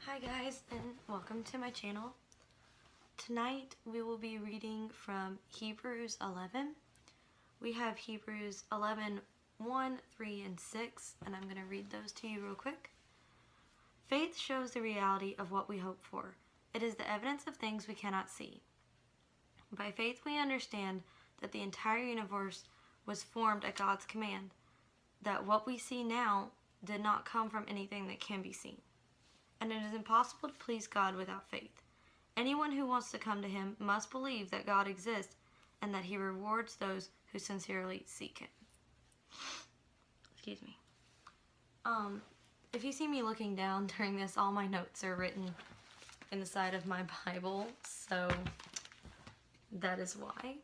Hi guys, and welcome to my channel. Tonight we will be reading from Hebrews 11. We have Hebrews 11, 1, 3, and 6, and I'm going to read those to you real quick. Faith shows the reality of what we hope for. It is the evidence of things we cannot see. By faith we understand that the entire universe was formed at God's command, that what we see now did not come from anything that can be seen. And it is impossible to please God without faith. Anyone who wants to come to Him must believe that God exists and that He rewards those who sincerely seek Him. Excuse me. If you see me looking down during this, all my notes are written in the side of my Bible, so that is why.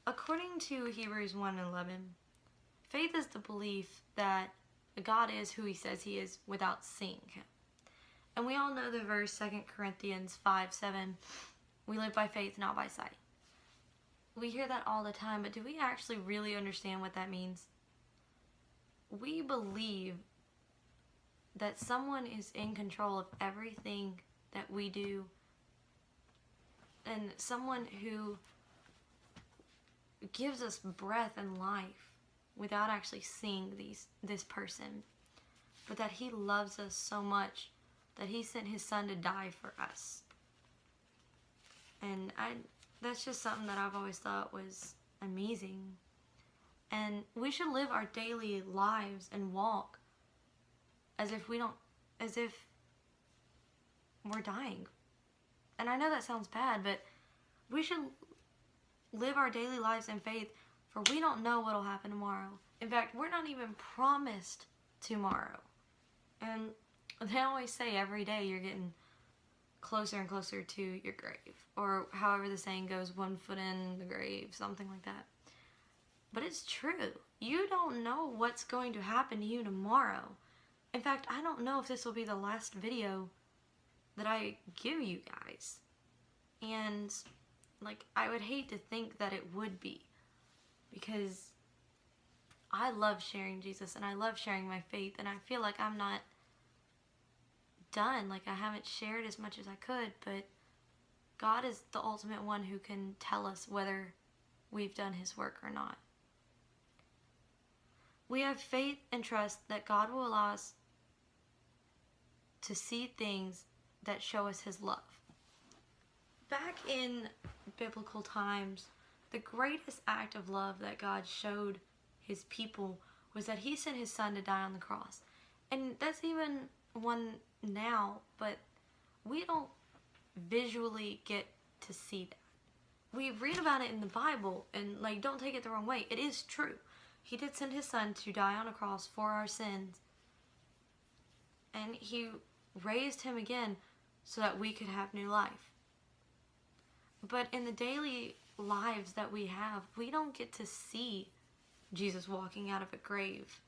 According to Hebrews 1:11, faith is the belief that God is who He says He is without seeing Him. And we all know the verse 2 Corinthians 5:7, we live by faith, not by sight. We hear that all the time, but do we actually really understand what that means? We believe that someone is in control of everything that we do, and someone who gives us breath and life without actually seeing this person, but that He loves us so much that He sent His Son to die for us. And that's just something that I've always thought was amazing. And we should live our daily lives and walk as if we're dying. And I know that sounds bad, but we should live our daily lives in faith, for we don't know what will happen tomorrow. In fact, we're not even promised tomorrow. And they always say every day you're getting closer and closer to your grave. Or however the saying goes, 1 foot in the grave, something like that. But it's true. You don't know what's going to happen to you tomorrow. In fact, I don't know if this will be the last video that I give you guys. And I would hate to think that it would be, because I love sharing Jesus and I love sharing my faith, and I feel like I'm not done. I haven't shared as much as I could, but God is the ultimate one who can tell us whether we've done His work or not. We have faith and trust that God will allow us to see things that show us His love. Back in biblical times, the greatest act of love that God showed His people was that He sent His Son to die on the cross. And that's even one now, but we don't visually get to see that. We read about it in the Bible, and don't take it the wrong way. It is true. He did send His Son to die on a cross for our sins. And He raised Him again so that we could have new life. But in the daily lives that we have, we don't get to see Jesus walking out of a grave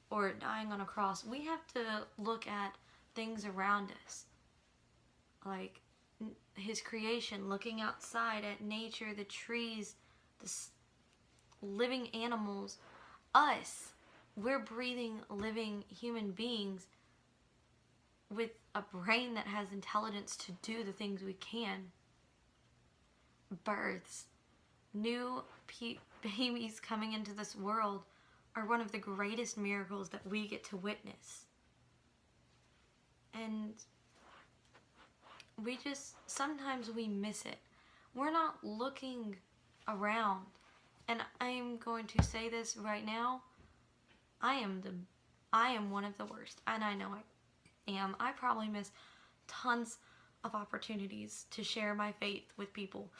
or dying on a cross. We have to look at things around us, like His creation, looking outside at nature, the trees, the living animals, us. We're breathing, living human beings with a brain that has intelligence to do the things we can. Births, new babies coming into this world are one of the greatest miracles that we get to witness. And sometimes we miss it. We're not looking around. And I'm going to say this right now. I am one of the worst. And I know I am. I probably miss tons of opportunities to share my faith with people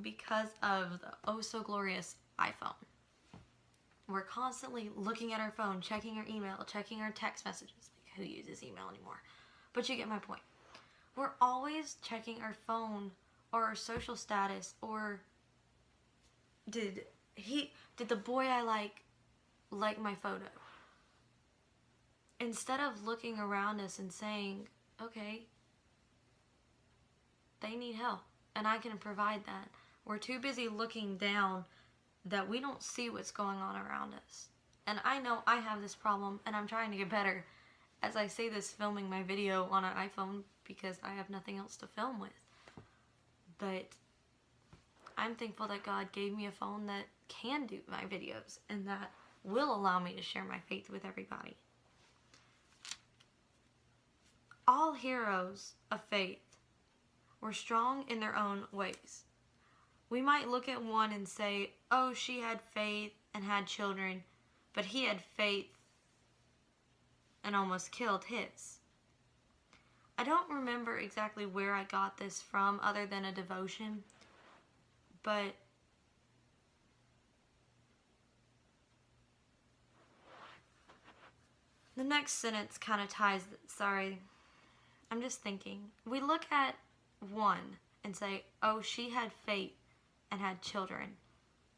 because of the oh so glorious iPhone. We're constantly looking at our phone, checking our email, checking our text messages. Who uses email anymore? But you get my point. We're always checking our phone or our social status, or did the boy I like my photo? Instead of looking around us and saying, okay, they need help and I can provide that. We're too busy looking down that we don't see what's going on around us. And I know I have this problem, and I'm trying to get better as I say this, filming my video on an iPhone because I have nothing else to film with. But I'm thankful that God gave me a phone that can do my videos and that will allow me to share my faith with everybody. All heroes of faith were strong in their own ways. We might look at one and say, oh, she had faith and had children, but he had faith and almost killed his. I don't remember exactly where I got this from other than a devotion, but the next sentence kind of ties, I'm just thinking. We look at one and say, oh, she had faith and had children,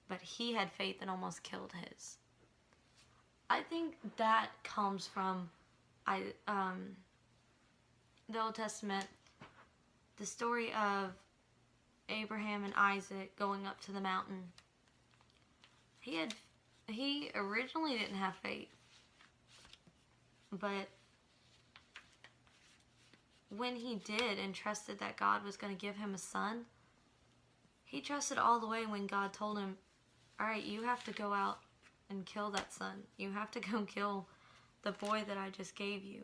but he had faith and almost killed his. I think that comes from the Old Testament, the story of Abraham and Isaac going up to the mountain. He originally didn't have faith, but when he did and trusted that God was going to give him a son, he trusted all the way when God told him, all right, you have to go out and kill that son. You have to go kill the boy that I just gave you.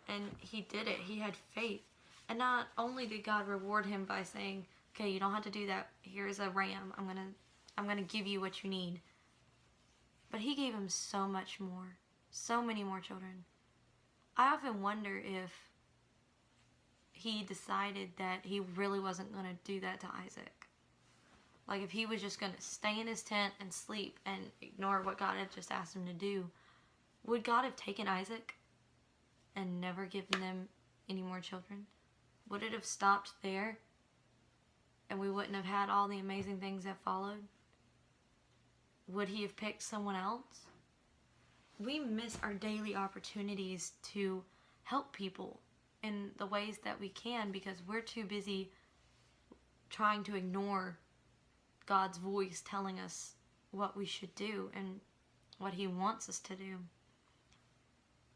And he did it. He had faith. And not only did God reward him by saying, okay, you don't have to do that. Here's a ram. I'm gonna give you what you need. But he gave him so much more. So many more children. I often wonder if he decided that he really wasn't going to do that to Isaac. Like if he was just going to stay in his tent and sleep and ignore what God had just asked him to do, would God have taken Isaac and never given them any more children? Would it have stopped there and we wouldn't have had all the amazing things that followed? Would he have picked someone else? We miss our daily opportunities to help people in the ways that we can because we're too busy trying to ignore God's voice telling us what we should do and what he wants us to do.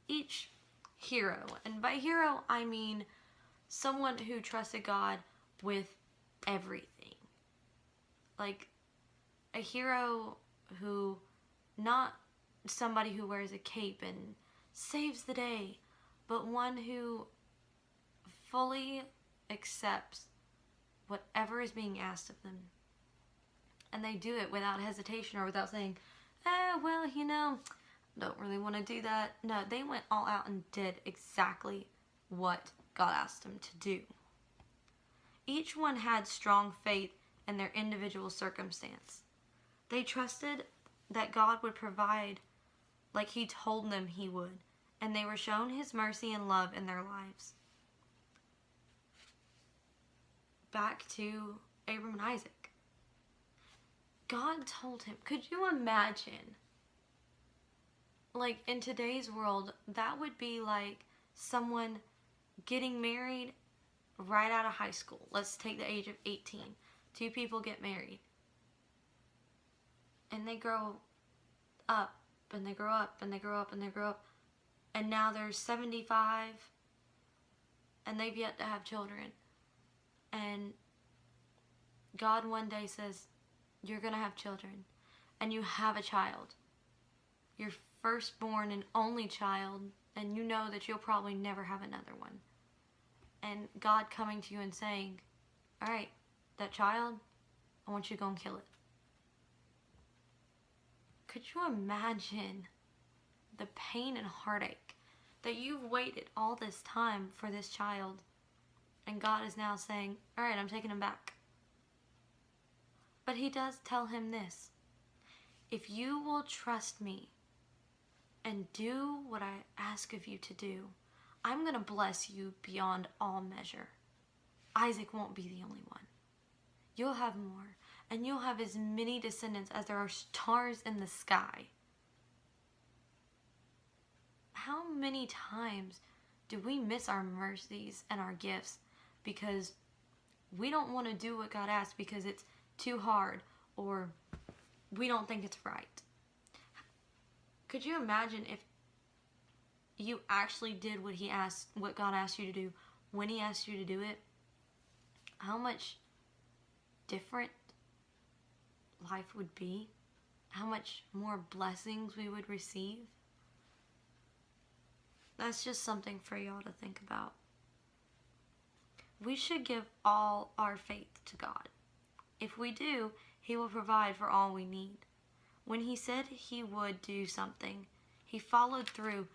Each hero, and by hero I mean someone who trusted God with everything. Like a hero who, not somebody who wears a cape and saves the day, but one who fully accepts whatever is being asked of them. And they do it without hesitation or without saying, well, don't really want to do that. No, they went all out and did exactly what God asked them to do. Each one had strong faith in their individual circumstance. They trusted that God would provide like he told them he would, and they were shown his mercy and love in their lives. Back to Abram and Isaac. God told him, could you imagine, like in today's world, that would be like someone getting married right out of high school. Let's take the age of 18. Two people get married. And they grow up, and they grow up, and they grow up, and they grow up. And now they're 75, and they've yet to have children. And God one day says, you're going to have children. And you have a child. Your firstborn and only child. And you know that you'll probably never have another one. And God coming to you and saying, all right, that child, I want you to go and kill it. Could you imagine the pain and heartache that you've waited all this time for this child, and God is now saying, all right, I'm taking him back. But he does tell him this: if you will trust me and do what I ask of you to do, I'm going to bless you beyond all measure. Isaac won't be the only one. You'll have more, and you'll have as many descendants as there are stars in the sky. How many times do we miss our mercies and our gifts because we don't want to do what God asked because it's too hard or we don't think it's right? Could you imagine if you actually did what God asked you to do, when He asked you to do it, how much different life would be, how much more blessings we would receive. That's just something for y'all to think about. We should give all our faith to God. If we do, He will provide for all we need. When He said He would do something, He followed through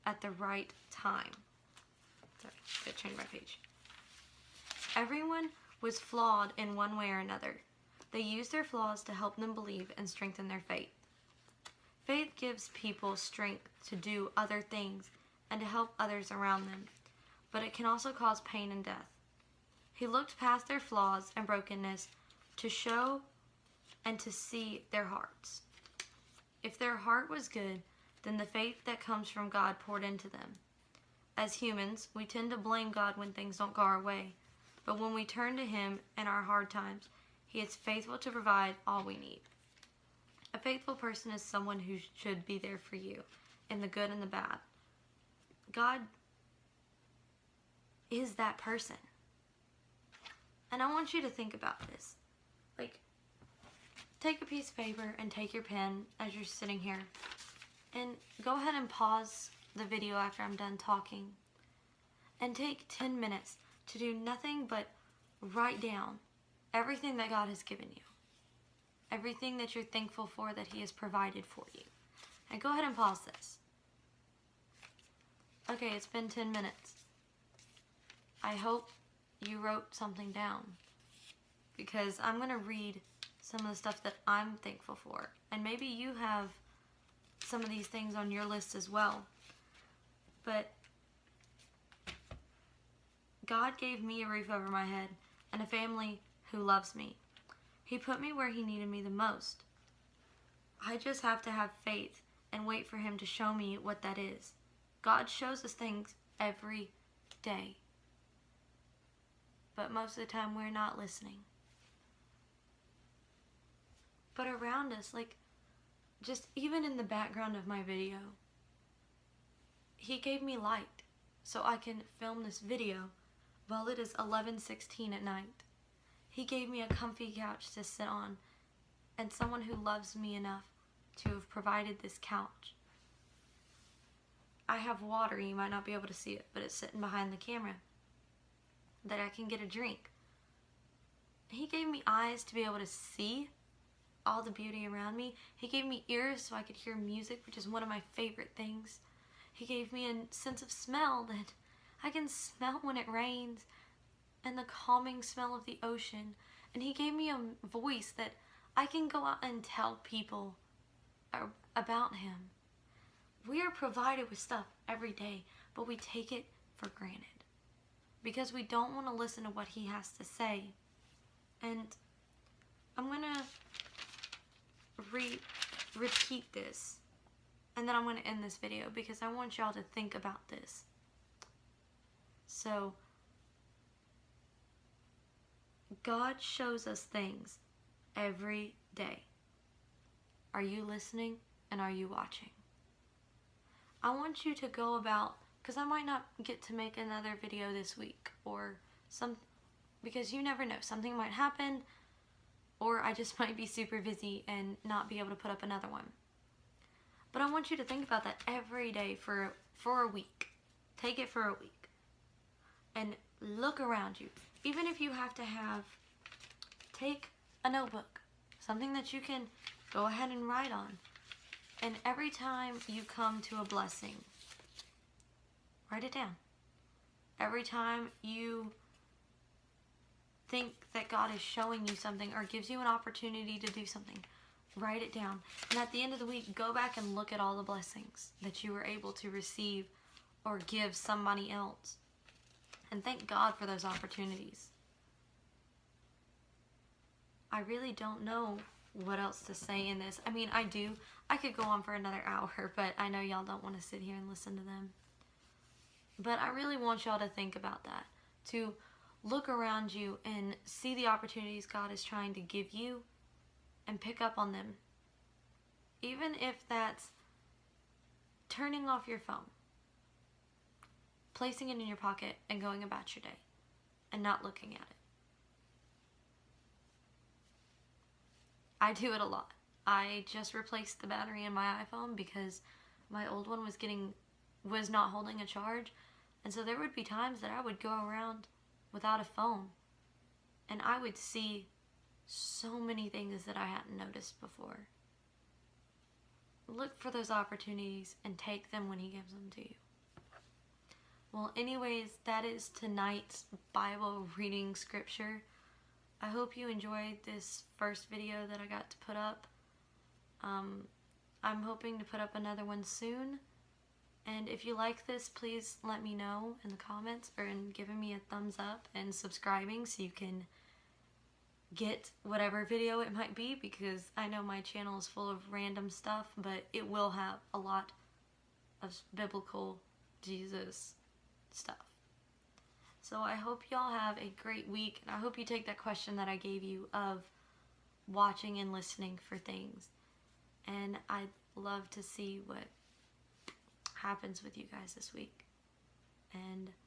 at the right time. Sorry, I gotta change my page. Everyone was flawed in one way or another. They used their flaws to help them believe and strengthen their faith. Faith gives people strength to do other things and to help others around them, but it can also cause pain and death. He looked past their flaws and brokenness to show and to see their hearts. If their heart was good, then the faith that comes from God poured into them. As humans, we tend to blame God when things don't go our way, but when we turn to Him in our hard times, He is faithful to provide all we need. A faithful person is someone who should be there for you in the good and the bad. God is that person. And I want you to think about this. Like, take a piece of paper and take your pen as you're sitting here, and go ahead and pause the video after I'm done talking, and take 10 minutes to do nothing but write down everything that God has given you. Everything that you're thankful for that He has provided for you. And go ahead and pause this. Okay, it's been 10 minutes. I hope you wrote something down, because I'm going to read some of the stuff that I'm thankful for. And maybe you have some of these things on your list as well. But God gave me a roof over my head and a family who loves me. He put me where He needed me the most. I just have to have faith and wait for Him to show me what that is. God shows us things every day, but most of the time we're not listening. But around us, like, just even in the background of my video, He gave me light so I can film this video while it is 11:16 at night. He gave me a comfy couch to sit on, and someone who loves me enough to have provided this couch. I have water, you might not be able to see it, but it's sitting behind the camera, that I can get a drink. He gave me eyes to be able to see all the beauty around me. He gave me ears so I could hear music, which is one of my favorite things. He gave me a sense of smell that I can smell when it rains, and the calming smell of the ocean. And He gave me a voice that I can go out and tell people about Him. We are provided with stuff every day, but we take it for granted because we don't want to listen to what He has to say. And I'm going to repeat this, and then I'm going to end this video because I want y'all to think about this. So, God shows us things every day. Are you listening, and are you watching? I want you to go about, because I might not get to make another video this week, or because you never know, something might happen, or I just might be super busy and not be able to put up another one. But I want you to think about that every day for a week. Take it for a week. And look around you. Even if you have to take a notebook, something that you can go ahead and write on. And every time you come to a blessing, write it down. Every time you think that God is showing you something or gives you an opportunity to do something, write it down. And at the end of the week, go back and look at all the blessings that you were able to receive or give somebody else. And thank God for those opportunities. I really don't know what else to say in this. I mean, I do. I could go on for another hour, but I know y'all don't want to sit here and listen to them. But I really want y'all to think about that. To look around you and see the opportunities God is trying to give you and pick up on them. Even if that's turning off your phone placing it in your pocket and going about your day and not looking at it. I do it a lot. I just replaced the battery in my iPhone because my old one was not holding a charge. And so there would be times that I would go around without a phone and I would see so many things that I hadn't noticed before. Look for those opportunities and take them when He gives them to you. Well, anyways, that is tonight's Bible reading scripture. I hope you enjoyed this first video that I got to put up. I'm hoping to put up another one soon. And if you like this, please let me know in the comments or in giving me a thumbs up and subscribing so you can get whatever video it might be, because I know my channel is full of random stuff, but it will have a lot of biblical Jesus stuff. So I hope y'all have a great week, and I hope you take that question that I gave you of watching and listening for things. And I'd love to see what happens with you guys this week. And